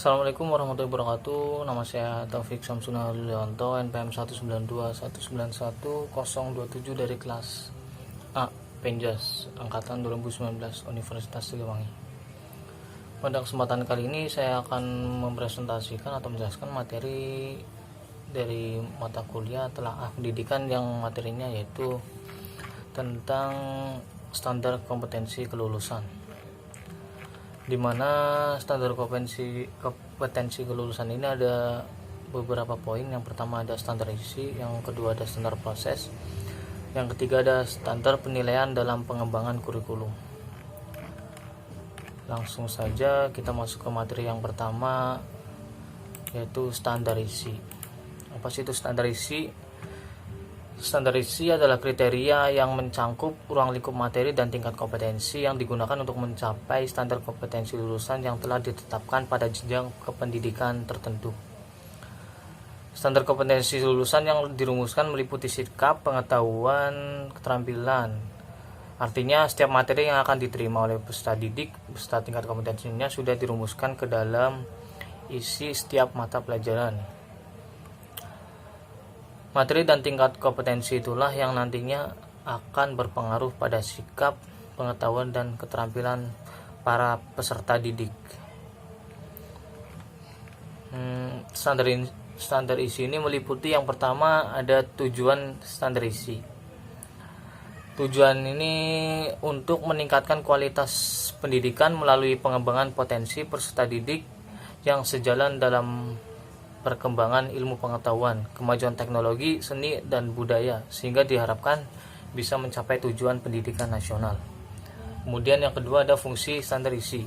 Assalamualaikum warahmatullahi wabarakatuh. Nama saya Taufik Samsuna Lilianto, NPM 192191027 dari kelas A Penjas angkatan 2019 Universitas Siliwangi. Pada kesempatan kali ini saya akan mempresentasikan atau menjelaskan materi dari mata kuliah telaah pendidikan yang materinya yaitu tentang standar kompetensi kelulusan, di mana standar kompetensi kelulusan ini ada beberapa poin. Yang pertama ada standar isi, yang kedua ada standar proses, yang ketiga ada standar penilaian dalam pengembangan kurikulum. Langsung saja kita masuk ke materi yang pertama, yaitu standar isi. Apa sih itu standar isi? Standar isi adalah kriteria yang mencangkup ruang lingkup materi dan tingkat kompetensi yang digunakan untuk mencapai standar kompetensi lulusan yang telah ditetapkan pada jenjang kependidikan tertentu. Standar kompetensi lulusan yang dirumuskan meliputi sikap, pengetahuan, keterampilan. Artinya setiap materi yang akan diterima oleh peserta didik beserta tingkat kompetensinya sudah dirumuskan ke dalam isi setiap mata pelajaran. Materi dan tingkat kompetensi itulah yang nantinya akan berpengaruh pada sikap, pengetahuan, dan keterampilan para peserta didik. Standar isi ini meliputi yang pertama ada tujuan standar isi. Tujuan ini untuk meningkatkan kualitas pendidikan melalui pengembangan potensi peserta didik yang sejalan dalam perkembangan ilmu pengetahuan, kemajuan teknologi, seni, dan budaya, sehingga diharapkan bisa mencapai tujuan pendidikan nasional. Kemudian yang kedua ada fungsi standar isi.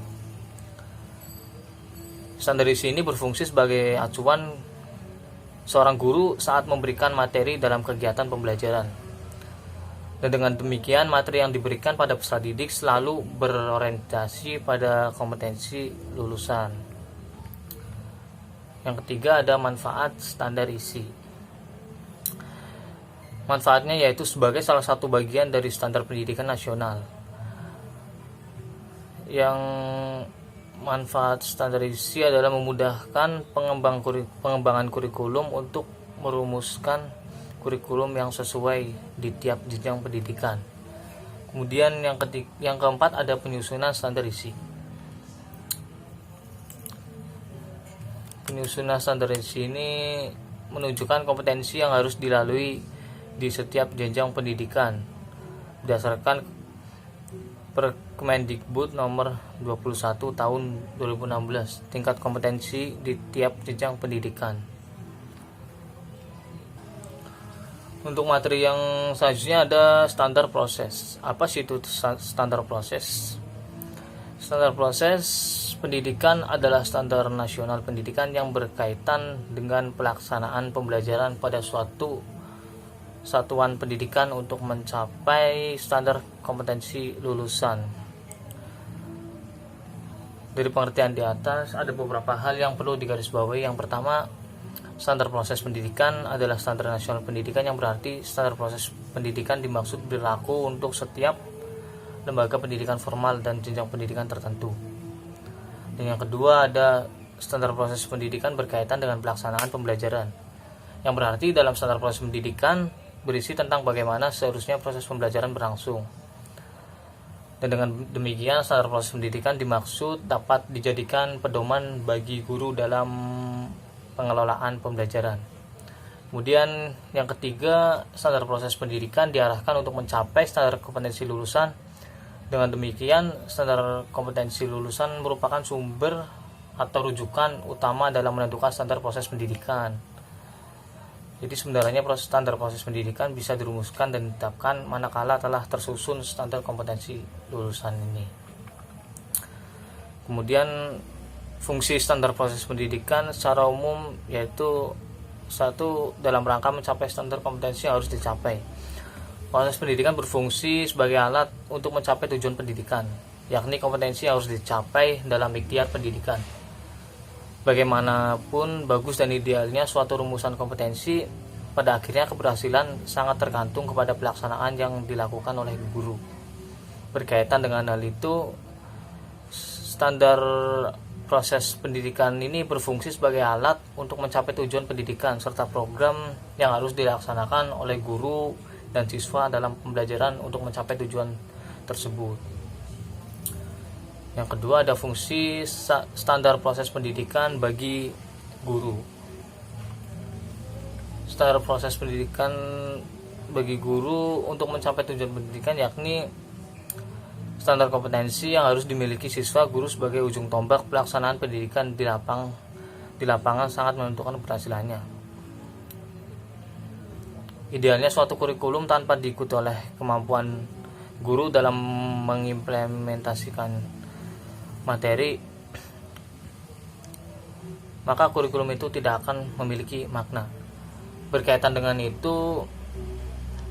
Standar isi ini berfungsi sebagai acuan seorang guru saat memberikan materi dalam kegiatan pembelajaran. Dan dengan demikian materi yang diberikan pada peserta didik selalu berorientasi pada kompetensi lulusan. Yang ketiga ada manfaat standar isi. Manfaatnya yaitu sebagai salah satu bagian dari standar pendidikan nasional. Yang manfaat standar isi adalah memudahkan pengembangan kurikulum untuk merumuskan kurikulum yang sesuai di tiap jenjang pendidikan. Kemudian yang keempat ada penyusunan standar isi. Penyusunan standar isi ini menunjukkan kompetensi yang harus dilalui di setiap jenjang pendidikan berdasarkan Perkemendikbud nomor 21 tahun 2016, tingkat kompetensi di tiap jenjang pendidikan. Untuk materi yang selanjutnya ada standar proses. Apa sih itu standar proses? Standar proses pendidikan adalah standar nasional pendidikan yang berkaitan dengan pelaksanaan pembelajaran pada suatu satuan pendidikan untuk mencapai standar kompetensi lulusan. Dari pengertian di atas ada beberapa hal yang perlu digarisbawahi. Yang pertama, standar proses pendidikan adalah standar nasional pendidikan yang berarti standar proses pendidikan dimaksud berlaku untuk setiap lembaga pendidikan formal dan jenjang pendidikan tertentu. Dan yang kedua ada standar proses pendidikan berkaitan dengan pelaksanaan pembelajaran, yang berarti dalam standar proses pendidikan berisi tentang bagaimana seharusnya proses pembelajaran berlangsung. Dan dengan demikian standar proses pendidikan dimaksud dapat dijadikan pedoman bagi guru dalam pengelolaan pembelajaran. Kemudian yang ketiga, standar proses pendidikan diarahkan untuk mencapai standar kompetensi lulusan. Dengan demikian, standar kompetensi lulusan merupakan sumber atau rujukan utama dalam menentukan standar proses pendidikan. Jadi sebenarnya standar proses pendidikan bisa dirumuskan dan ditetapkan manakala telah tersusun standar kompetensi lulusan ini. Kemudian fungsi standar proses pendidikan secara umum yaitu satu, dalam rangka mencapai standar kompetensi yang harus dicapai. Proses pendidikan berfungsi sebagai alat untuk mencapai tujuan pendidikan, yakni kompetensi yang harus dicapai dalam ikhtiar pendidikan. Bagaimanapun bagus dan idealnya suatu rumusan kompetensi, pada akhirnya keberhasilan sangat tergantung kepada pelaksanaan yang dilakukan oleh guru. Berkaitan dengan hal itu, standar proses pendidikan ini berfungsi sebagai alat untuk mencapai tujuan pendidikan serta program yang harus dilaksanakan oleh guru dan siswa dalam pembelajaran untuk mencapai tujuan tersebut. Yang kedua, ada fungsi standar proses pendidikan bagi guru. Standar proses pendidikan bagi guru untuk mencapai tujuan pendidikan yakni standar kompetensi yang harus dimiliki siswa guru sebagai ujung tombak pelaksanaan pendidikan di lapangan sangat menentukan keberhasilannya. Idealnya suatu kurikulum tanpa diikuti oleh kemampuan guru dalam mengimplementasikan materi, maka kurikulum itu tidak akan memiliki makna. Berkaitan dengan itu,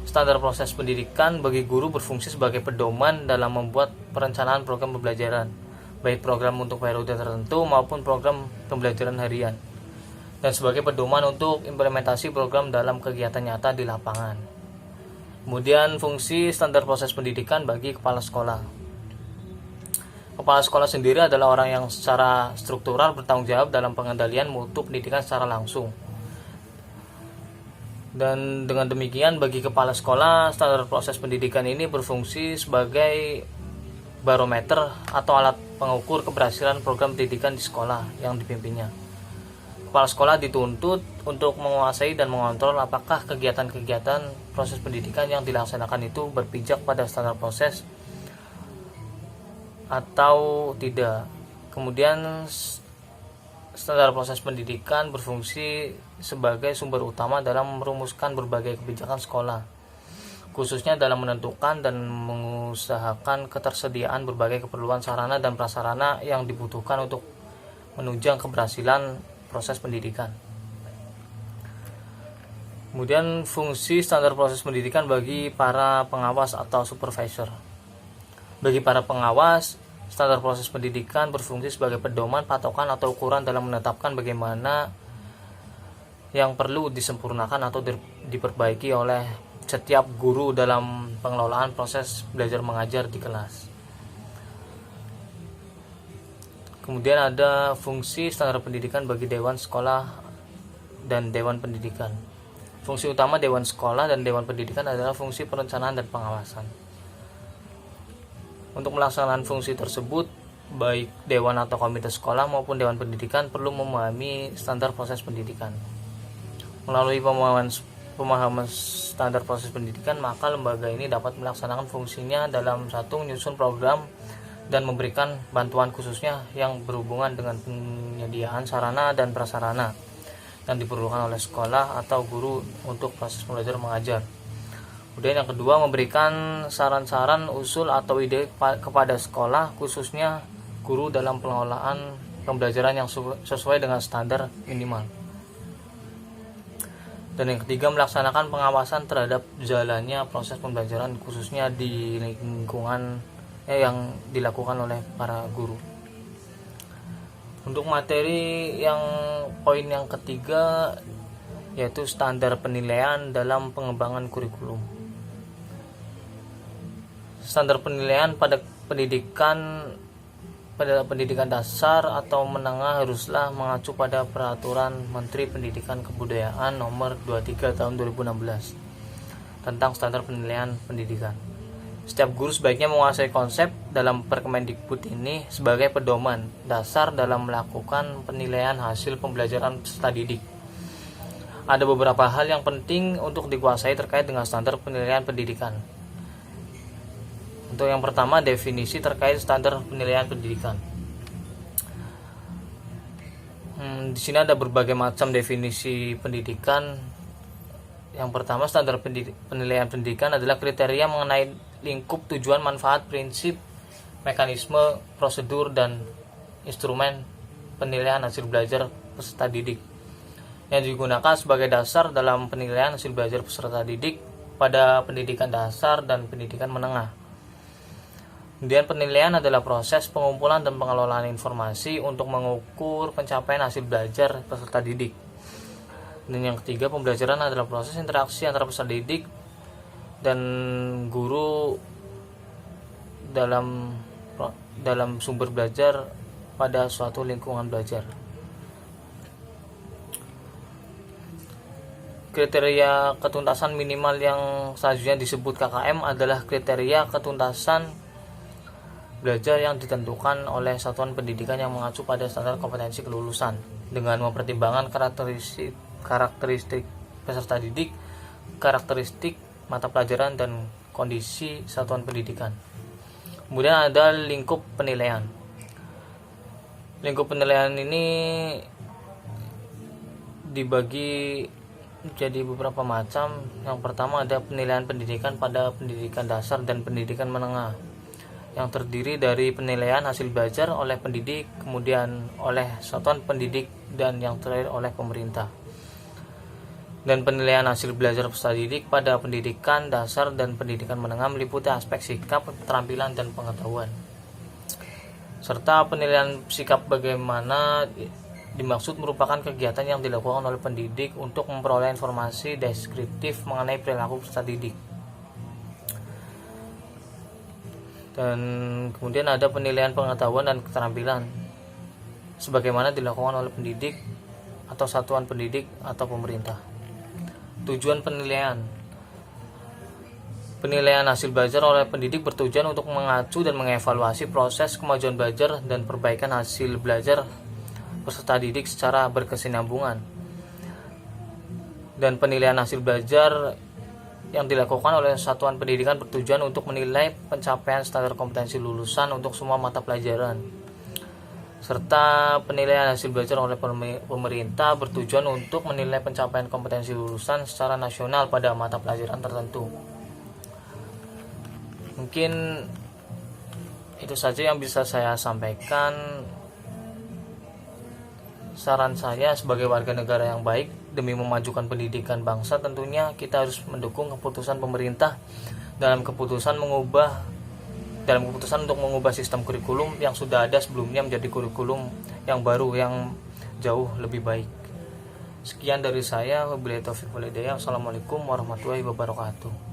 standar proses pendidikan bagi guru berfungsi sebagai pedoman dalam membuat perencanaan program pembelajaran, baik program untuk periode tertentu maupun program pembelajaran harian, dan sebagai pedoman untuk implementasi program dalam kegiatan nyata di lapangan. Kemudian fungsi standar proses pendidikan bagi kepala sekolah. Kepala sekolah sendiri adalah orang yang secara struktural bertanggung jawab dalam pengendalian mutu pendidikan secara langsung. Dan dengan demikian bagi kepala sekolah, standar proses pendidikan ini berfungsi sebagai barometer atau alat pengukur keberhasilan program pendidikan di sekolah yang dipimpinnya. Kepala sekolah dituntut untuk menguasai dan mengontrol apakah kegiatan-kegiatan proses pendidikan yang dilaksanakan itu berpijak pada standar proses atau tidak. Kemudian standar proses pendidikan berfungsi sebagai sumber utama dalam merumuskan berbagai kebijakan sekolah, khususnya dalam menentukan dan mengusahakan ketersediaan berbagai keperluan sarana dan prasarana yang dibutuhkan untuk menunjang keberhasilan proses pendidikan. Kemudian fungsi standar proses pendidikan bagi para pengawas atau supervisor. Bagi para pengawas, standar proses pendidikan berfungsi sebagai pedoman, patokan, atau ukuran dalam menetapkan bagaimana yang perlu disempurnakan atau diperbaiki oleh setiap guru dalam pengelolaan proses belajar mengajar di kelas. Kemudian ada fungsi standar pendidikan bagi dewan sekolah dan dewan pendidikan. Fungsi utama dewan sekolah dan dewan pendidikan adalah fungsi perencanaan dan pengawasan. Untuk melaksanakan fungsi tersebut, baik dewan atau komite sekolah maupun dewan pendidikan perlu memahami standar proses pendidikan. Melalui pemahaman standar proses pendidikan, maka lembaga ini dapat melaksanakan fungsinya dalam satu, menyusun program dan memberikan bantuan khususnya yang berhubungan dengan penyediaan sarana dan prasarana yang diperlukan oleh sekolah atau guru untuk proses belajar mengajar. Kemudian yang kedua, memberikan saran-saran, usul atau ide kepada sekolah, khususnya guru dalam pengelolaan pembelajaran yang sesuai dengan standar minimal. Dan yang ketiga, melaksanakan pengawasan terhadap jalannya proses pembelajaran, khususnya di lingkungan yang dilakukan oleh para guru. Untuk materi yang poin yang ketiga, yaitu standar penilaian dalam pengembangan kurikulum. Standar penilaian pada pendidikan dasar atau menengah haruslah mengacu pada Peraturan Menteri Pendidikan Kebudayaan Nomor 23 Tahun 2016 tentang standar penilaian pendidikan. Setiap guru sebaiknya menguasai konsep dalam Perkemendikbud ini sebagai pedoman dasar dalam melakukan penilaian hasil pembelajaran peserta didik. Ada beberapa hal yang penting untuk dikuasai terkait dengan standar penilaian pendidikan. Untuk yang pertama, definisi terkait standar penilaian pendidikan. Di sini ada berbagai macam definisi pendidikan. Yang pertama, standar penilaian pendidikan adalah kriteria mengenai lingkup tujuan, manfaat, prinsip, mekanisme, prosedur, dan instrumen penilaian hasil belajar peserta didik yang digunakan sebagai dasar dalam penilaian hasil belajar peserta didik pada pendidikan dasar dan pendidikan menengah. Kemudian penilaian adalah proses pengumpulan dan pengelolaan informasi untuk mengukur pencapaian hasil belajar peserta didik. Dan yang ketiga, pembelajaran adalah proses interaksi antara peserta didik dan guru dalam sumber belajar pada suatu lingkungan belajar. Kriteria ketuntasan minimal yang selanjutnya disebut KKM adalah kriteria ketuntasan belajar yang ditentukan oleh satuan pendidikan yang mengacu pada standar kompetensi kelulusan dengan mempertimbangkan karakteristik peserta didik, karakteristik mata pelajaran, dan kondisi satuan pendidikan. Kemudian ada lingkup penilaian. Lingkup penilaian ini dibagi jadi beberapa macam. Yang pertama ada penilaian pendidikan pada pendidikan dasar dan pendidikan menengah, yang terdiri dari penilaian hasil belajar oleh pendidik, kemudian oleh satuan pendidik, dan yang terakhir oleh pemerintah. Dan penilaian hasil belajar peserta didik pada pendidikan dasar dan pendidikan menengah meliputi aspek sikap, keterampilan, dan pengetahuan. Serta penilaian sikap bagaimana dimaksud merupakan kegiatan yang dilakukan oleh pendidik untuk memperoleh informasi deskriptif mengenai perilaku peserta didik. Dan kemudian ada penilaian pengetahuan dan keterampilan sebagaimana dilakukan oleh pendidik atau satuan pendidik atau pemerintah. Tujuan penilaian. Penilaian hasil belajar oleh pendidik bertujuan untuk mengacu dan mengevaluasi proses kemajuan belajar dan perbaikan hasil belajar peserta didik secara berkesinambungan. Dan penilaian hasil belajar yang dilakukan oleh satuan pendidikan bertujuan untuk menilai pencapaian standar kompetensi lulusan untuk semua mata pelajaran. Serta penilaian hasil belajar oleh pemerintah bertujuan untuk menilai pencapaian kompetensi lulusan secara nasional pada mata pelajaran tertentu. Mungkin itu saja yang bisa saya sampaikan. Saran saya sebagai warga negara yang baik demi memajukan pendidikan bangsa, tentunya kita harus mendukung keputusan pemerintah dalam keputusan untuk mengubah sistem kurikulum yang sudah ada sebelumnya menjadi kurikulum yang baru yang jauh lebih baik. Sekian dari saya, wabillahi taufiq wal hidayah. Wassalamualaikum warahmatullahi wabarakatuh.